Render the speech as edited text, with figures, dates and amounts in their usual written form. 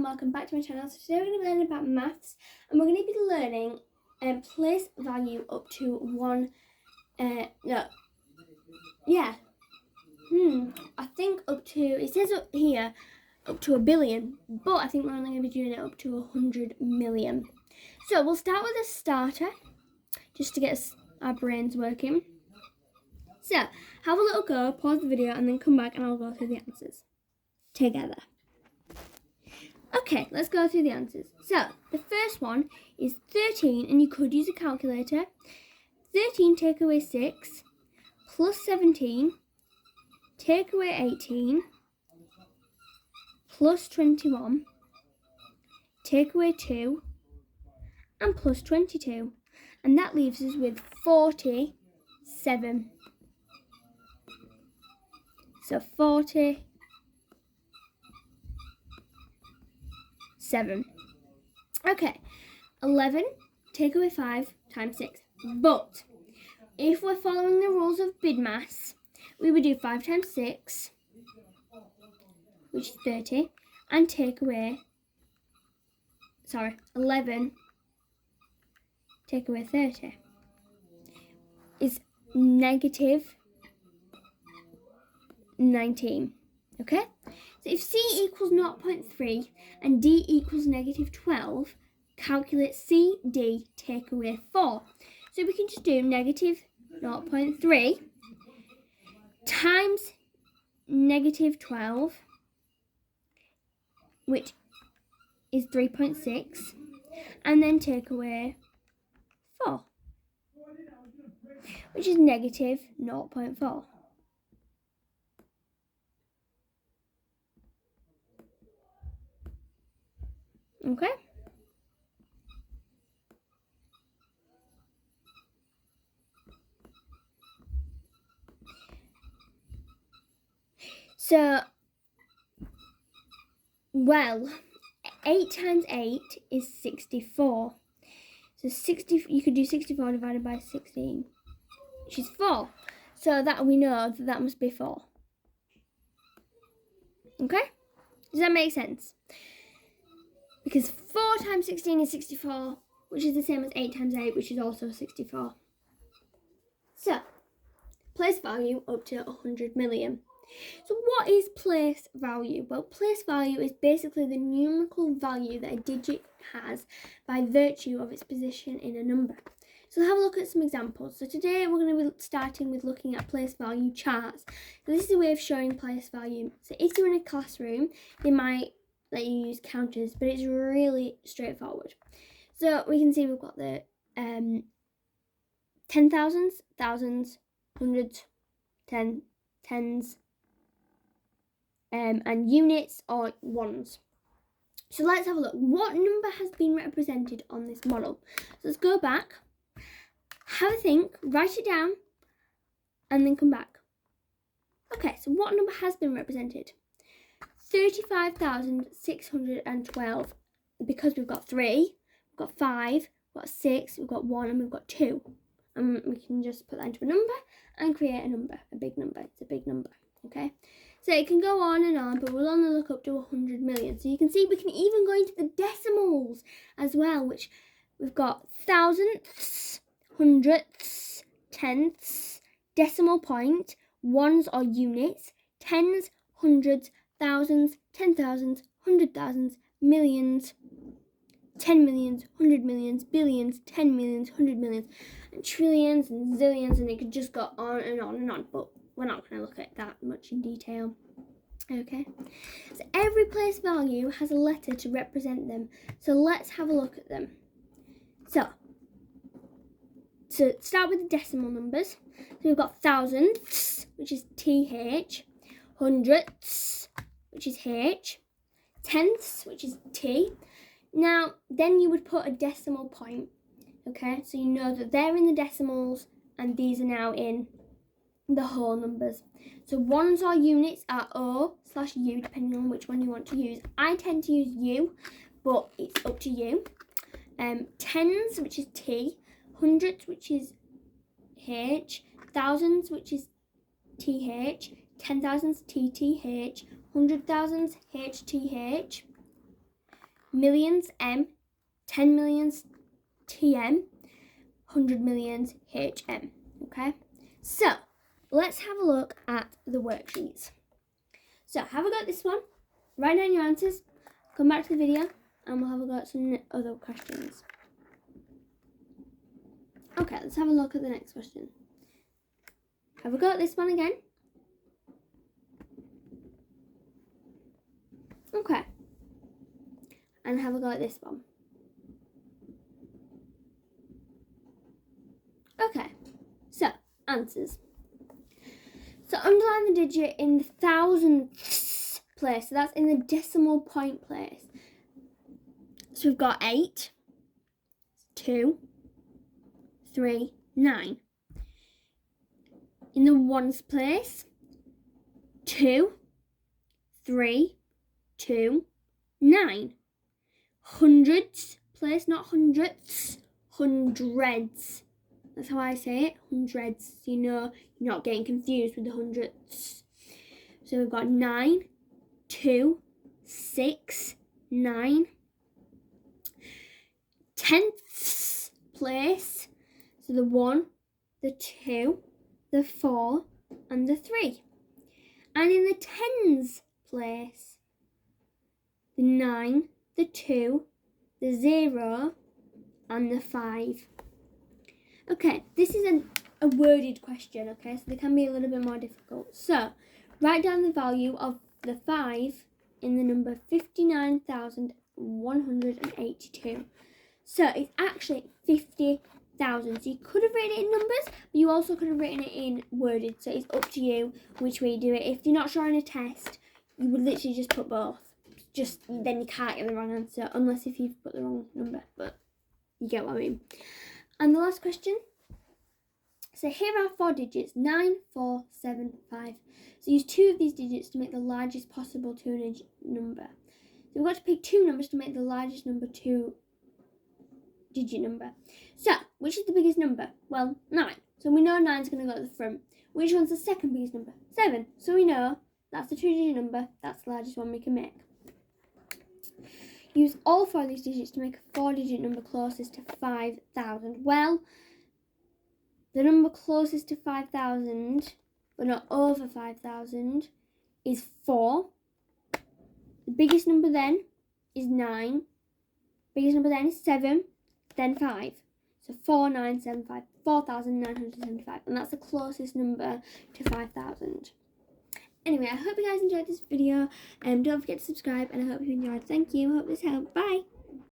welcome back to my channel. So today we're going to be learning about maths, and we're going to be learning place value up to I think up to, it says up here up to 1 billion, but I think we're only going to be doing it up to 100 million. So we'll start with a starter just to get our brains working. So have a little go, pause the video, and then come back and I'll go through the answers together. Okay, let's go through the answers. So the first one is 13, and you could use a calculator. 13 take away 6 plus 17 take away 18 plus 21 take away 2 and plus 22, and that leaves us with 47. So 47. Okay, 11 take away 5 times 6. But if we're following the rules of BIDMAS, we would do 5 times 6, which is 30, and take away, 11 take away 30 is negative 19. Okay? So if C equals 0.3 and D equals negative 12, calculate C, D, take away 4. So we can just do negative 0.3 times negative 12, which is 3.6, and then take away 4, which is negative 0.4. Okay? So, well, 8 times 8 is 64. So you could do 64 divided by 16, which is 4. So that we know that must be 4. Okay? Does that make sense? Because 4 times 16 is 64, which is the same as 8 times 8, which is also 64. So, place value up to 100 million. So what is place value? Well, place value is basically the numerical value that a digit has by virtue of its position in a number. So have a look at some examples. So today we're going to be starting with looking at place value charts. So this is a way of showing place value. So if you're in a classroom, they might let you use counters, but it's really straightforward. So we can see we've got the 10,000s, thousands, hundreds, tens, and units or ones. So let's have a look. What number has been represented on this model? So let's go back, have a think, write it down, and then come back. Okay, so what number has been represented? 35,612, because we've got 3, we've got 5, we've got 6, we've got 1, and we've got 2. And we can just put that into a number and create a number, a big number. It's a big number, okay? So it can go on and on, but we'll only look up to 100 million. So you can see we can even go into the decimals as well, which we've got thousandths, hundredths, tenths, decimal point, ones or units, tens, hundreds, thousands, 10,000s, 100,000s, millions, 10 millions, 100 millions, billions, 10 millions, 100 millions, and trillions and zillions, and it could just go on and on and on, but we're not going to look at that much in detail. Okay, so every place value has a letter to represent them, so let's have a look at them. So start with the decimal numbers. So we've got thousandths, which is TH, hundredths, which is H, tenths, which is T. Now, then you would put a decimal point, okay? So you know that they're in the decimals and these are now in the whole numbers. So ones or units are O/U, depending on which one you want to use. I tend to use U, but it's up to you. Tens, which is T, hundreds, which is H, thousands, which is TH, 10,000s, TTH, 100,000s, HTH, millions M, 10 millions TM, 100 millions HM. Okay, so let's have a look at the worksheets. So have a go at this one, write down your answers, come back to the video, and we'll have a go at some other questions. Okay, let's have a look at the next question. Have a go at this one again. Okay. And have a go at this one. Okay, so answers. So underline the digit in the thousandths place. So that's in the decimal point place. So we've got 8, 2, 3, 9. In the ones place, 2, 3, 2, 9. Hundreds place, not hundredths, hundreds. That's how I say it, hundreds. You know, you're not getting confused with the hundredths. So we've got 9, 2, 6, 9. Tenths place. So the 1, the 2, the 4, and the 3. And in the tens place, the 9, the 2, the 0, and the 5. Okay, this is a worded question, okay, so they can be a little bit more difficult. So, write down the value of the 5 in the number 59,182. So, it's actually 50,000. So, you could have written it in numbers, but you also could have written it in worded. So, it's up to you which way you do it. If you're not sure on a test, you would literally just put both. Then you can't get the wrong answer, unless if you've put the wrong number, but you get what I mean. And the last question. So here are 4 digits, 9, 4, 7, 5. So use 2 of these digits to make the largest possible 2-digit number. So we've got to pick 2 numbers to make the largest number 2-digit number. So, which is the biggest number? Well, 9. So we know 9 is going to go to the front. Which one's the second biggest number? 7. So we know that's the 2-digit number. That's the largest one we can make. Use all 4 of these digits to make a 4-digit number closest to 5,000. Well, the number closest to 5,000, but not over 5,000, is 4. The biggest number then is 9. Biggest number then is 7, then 5. So 4975, 4,975. And that's the closest number to 5,000. Anyway, I hope you guys enjoyed this video. Don't forget to subscribe, and I hope you enjoyed. Thank you. I hope this helped. Bye.